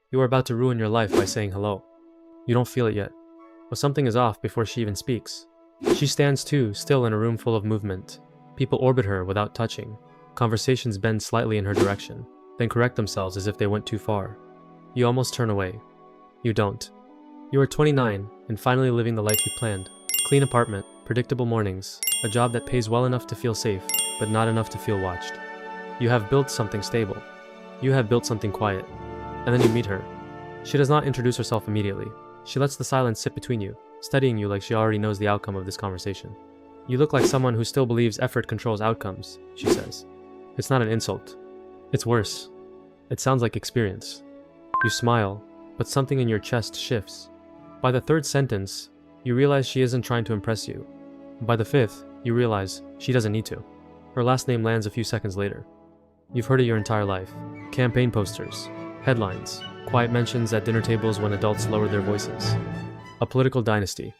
You are about to ruin your life by saying hello. You don't feel it yet, but something is off before she even speaks. She stands too, still in a room full of movement. People orbit her without touching. Conversations bend slightly in her direction, then correct themselves as if they went too far. You almost turn away. You don't. You are 29 and finally living the life you planned. Clean apartment, predictable mornings, a job that pays well enough to feel safe, but not enough to feel watched. You have built something stable. You have built something quiet. And then you meet her. She does not introduce herself immediately. She lets the silence sit between you, studying you like she already knows the outcome of this conversation. You look like someone who still believes effort controls outcomes, she says. It's not an insult. It's worse. It sounds like experience. You smile, but something in your chest shifts. By the third sentence, you realize she isn't trying to impress you. By the fifth, you realize she doesn't need to. Her last name lands a few seconds later. You've heard it your entire life. Campaign posters, headlines, quiet mentions at dinner tables when adults lower their voices. A political dynasty.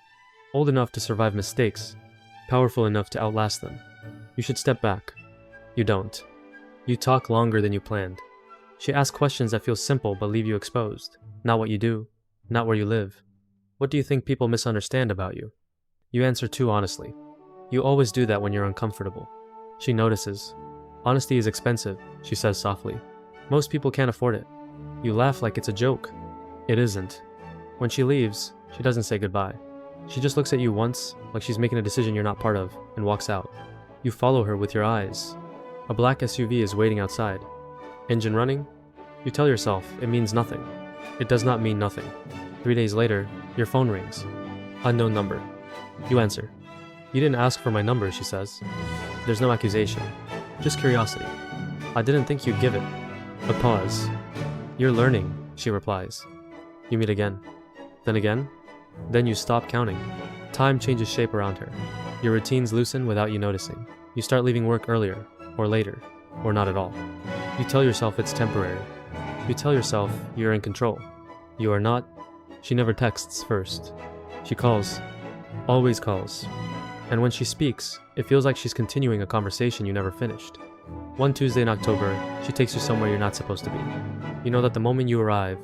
Old enough to survive mistakes, powerful enough to outlast them. You should step back. You don't. You talk longer than you planned. She asks questions that feel simple but leave you exposed. Not what you do, not where you live. What do you think people misunderstand about you? You answer too honestly. You always do that when you're uncomfortable. She notices. Honesty is expensive, she says softly. Most people can't afford it. You laugh like it's a joke. It isn't. When she leaves, she doesn't say goodbye. She just looks at you once, like she's making a decision you're not part of, and walks out. You follow her with your eyes. A black SUV is waiting outside. Engine running? You tell yourself it means nothing. It does not mean nothing. 3 days later, your phone rings. Unknown number. You answer. You didn't ask for my number, she says. There's no accusation. Just curiosity. I didn't think you'd give it. A pause. You're learning, she replies. You meet again. Then again. Then you stop counting. Time changes shape around her. Your routines loosen without you noticing. You start leaving work earlier, or later, or not at all. You tell yourself it's temporary. You tell yourself you're in control. You are not. She never texts first. She calls. Always calls. And when she speaks, it feels like she's continuing a conversation you never finished. One Tuesday in October, she takes you somewhere you're not supposed to be. You know that the moment you arrive,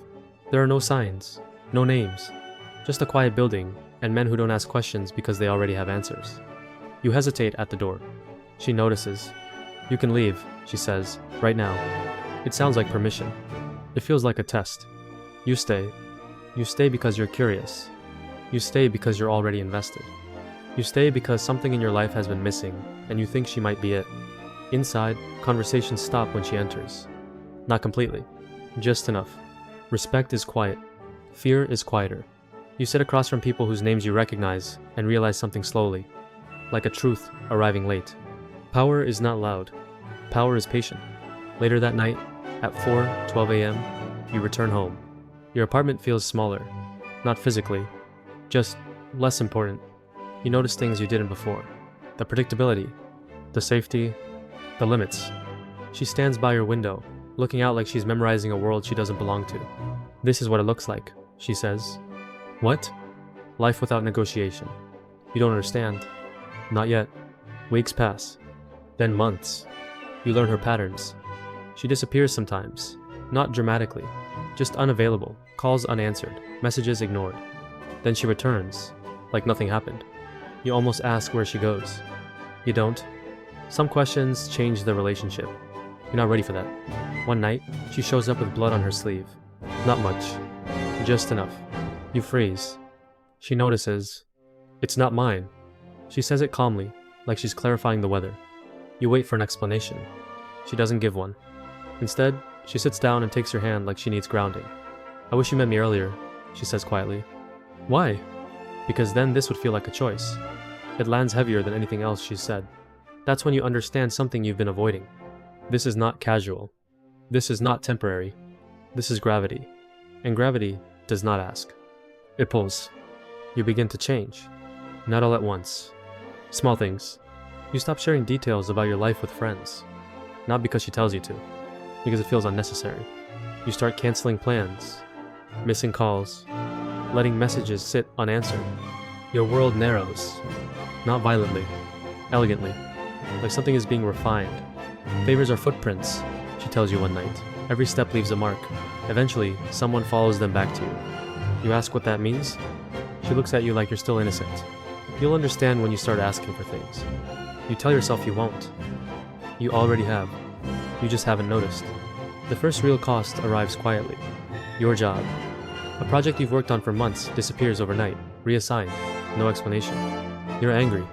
there are no signs, no names, just a quiet building and men who don't ask questions because they already have answers. You hesitate at the door. She notices. You can leave, she says, right now. It sounds like permission. It feels like a test. You stay. You stay because you're curious. You stay because you're already invested. You stay because something in your life has been missing, and you think she might be it. Inside, conversations stop when she enters. Not completely. Just enough. Respect is quiet. Fear is quieter. You sit across from people whose names you recognize and realize something slowly, like a truth arriving late. Power is not loud. Power is patient. Later that night, at 4:12 a.m., you return home. Your apartment feels smaller. Not physically, just less important. You notice things you didn't before. The predictability, the safety, the limits. She stands by your window, looking out like she's memorizing a world she doesn't belong to. This is what it looks like, she says. What? Life without negotiation. You don't understand. Not yet. Weeks pass. Then months. You learn her patterns. She disappears sometimes. Not dramatically. Just unavailable. Calls unanswered. Messages ignored. Then she returns, like nothing happened. You almost ask where she goes. You don't. Some questions change the relationship. You're not ready for that. One night, she shows up with blood on her sleeve. Not much. Just enough. You freeze. She notices. It's not mine. She says it calmly, like she's clarifying the weather. You wait for an explanation. She doesn't give one. Instead, she sits down and takes your hand like she needs grounding. I wish you met me earlier, she says quietly. Why? Because then this would feel like a choice. It lands heavier than anything else she's said. That's when you understand something you've been avoiding. This is not casual. This is not temporary. This is gravity. And gravity does not ask. It pulls. You begin to change. Not all at once. Small things. You stop sharing details about your life with friends. Not because she tells you to. Because it feels unnecessary. You start canceling plans. Missing calls. Letting messages sit unanswered. Your world narrows. Not violently. Elegantly. Like something is being refined. Favors are footprints, she tells you one night. Every step leaves a mark. Eventually, someone follows them back to you. You ask what that means? She looks at you like you're still innocent. You'll understand when you start asking for things. You tell yourself you won't. You already have. You just haven't noticed. The first real cost arrives quietly. Your job. A project you've worked on for months disappears overnight, reassigned, no explanation. You're angry,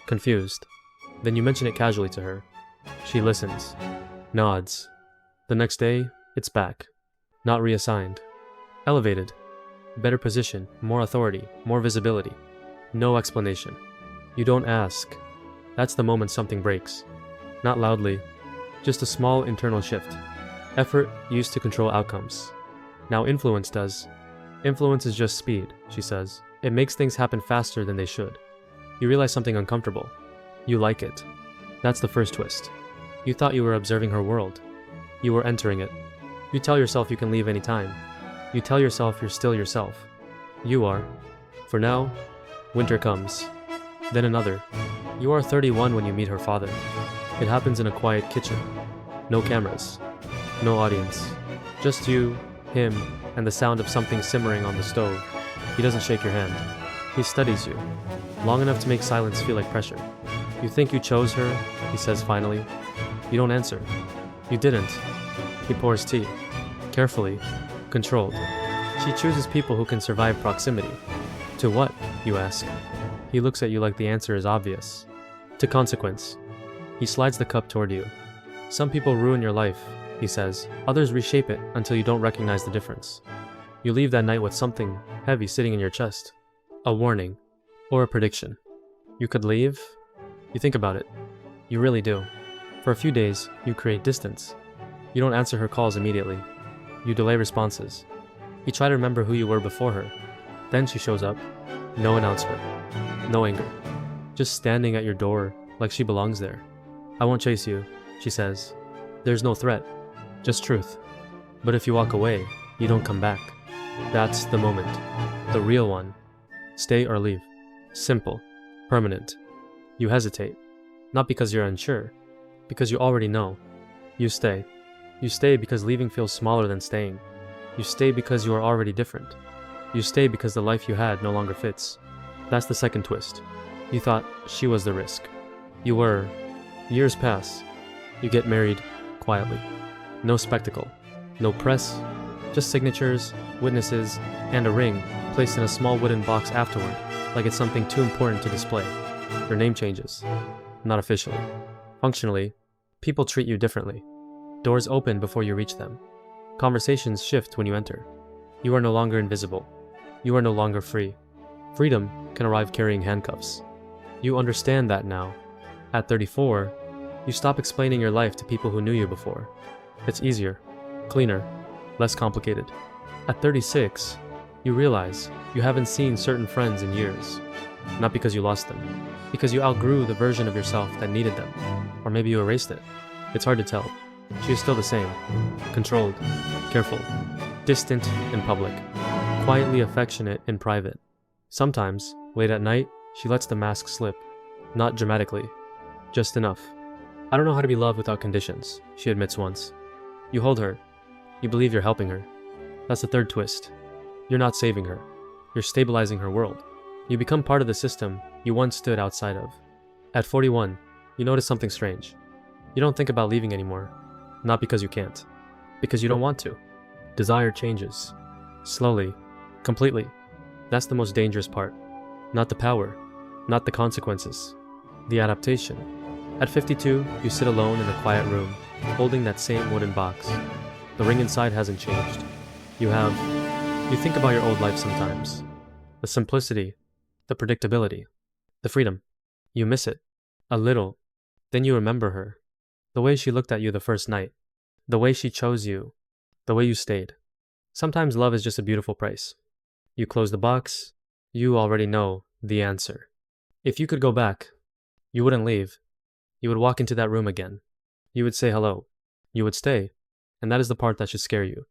confused. Then you mention it casually to her. She listens, nods. The next day, it's back. Not reassigned. Elevated. Better position, more authority, more visibility. No explanation. You don't ask. That's the moment something breaks. Not loudly, just a small internal shift. Effort used to control outcomes. Now influence does. Influence is just speed, she says. It makes things happen faster than they should. You realize something uncomfortable. You like it. That's the first twist. You thought you were observing her world. You were entering it. You tell yourself you can leave anytime. You tell yourself you're still yourself. You are. For now, winter comes. Then another. You are 31 when you meet her father. It happens in a quiet kitchen. No cameras. No audience. Just you, him, and the sound of something simmering on the stove. He doesn't shake your hand. He studies you. Long enough to make silence feel like pressure. You think you chose her, he says finally. You don't answer. You didn't. He pours tea. Carefully. Controlled. She chooses people who can survive proximity. To what, you ask? He looks at you like the answer is obvious. To consequence. He slides the cup toward you. Some people ruin your life, he says. Others reshape it until you don't recognize the difference. You leave that night with something heavy sitting in your chest. A warning. Or a prediction. You could leave? You think about it. You really do. For a few days, you create distance. You don't answer her calls immediately. You delay responses. You try to remember who you were before her. Then she shows up. No announcement. No anger. Just standing at your door like she belongs there. I won't chase you, she says. There's no threat. Just truth. But if you walk away, you don't come back. That's the moment. The real one. Stay or leave. Simple. Permanent. You hesitate. Not because you're unsure. Because you already know. You stay. You stay because leaving feels smaller than staying. You stay because you are already different. You stay because the life you had no longer fits. That's the second twist. You thought she was the risk. You were. Years pass. You get married quietly. No spectacle. No press. Just signatures, witnesses, and a ring placed in a small wooden box afterward, like it's something too important to display. Your name changes. Not officially. Functionally, people treat you differently. Doors open before you reach them. Conversations shift when you enter. You are no longer invisible. You are no longer free. Freedom can arrive carrying handcuffs. You understand that now. At 34, you stop explaining your life to people who knew you before. It's easier, cleaner, less complicated. At 36, you realize you haven't seen certain friends in years. Not because you lost them, because you outgrew the version of yourself that needed them. Or maybe you erased it. It's hard to tell. She is still the same. Controlled, careful, distant in public, quietly affectionate in private. Sometimes, late at night, she lets the mask slip. Not dramatically. Just enough. I don't know how to be loved without conditions, she admits once. You hold her. You believe you're helping her. That's the third twist. You're not saving her. You're stabilizing her world. You become part of the system you once stood outside of. At 41, you notice something strange. You don't think about leaving anymore. Not because you can't. Because you don't want to. Desire changes. Slowly. Completely. That's the most dangerous part. Not the power. Not the consequences. The adaptation. At 52, you sit alone in a quiet room, holding that same wooden box. The ring inside hasn't changed. You think about your old life sometimes. The simplicity. The predictability. The freedom. You miss it. A little. Then you remember her. The way she looked at you the first night. The way she chose you. The way you stayed. Sometimes love is just a beautiful price. You close the box. You already know the answer. If you could go back, you wouldn't leave. You would walk into that room again. You would say hello. You would stay. And that is the part that should scare you.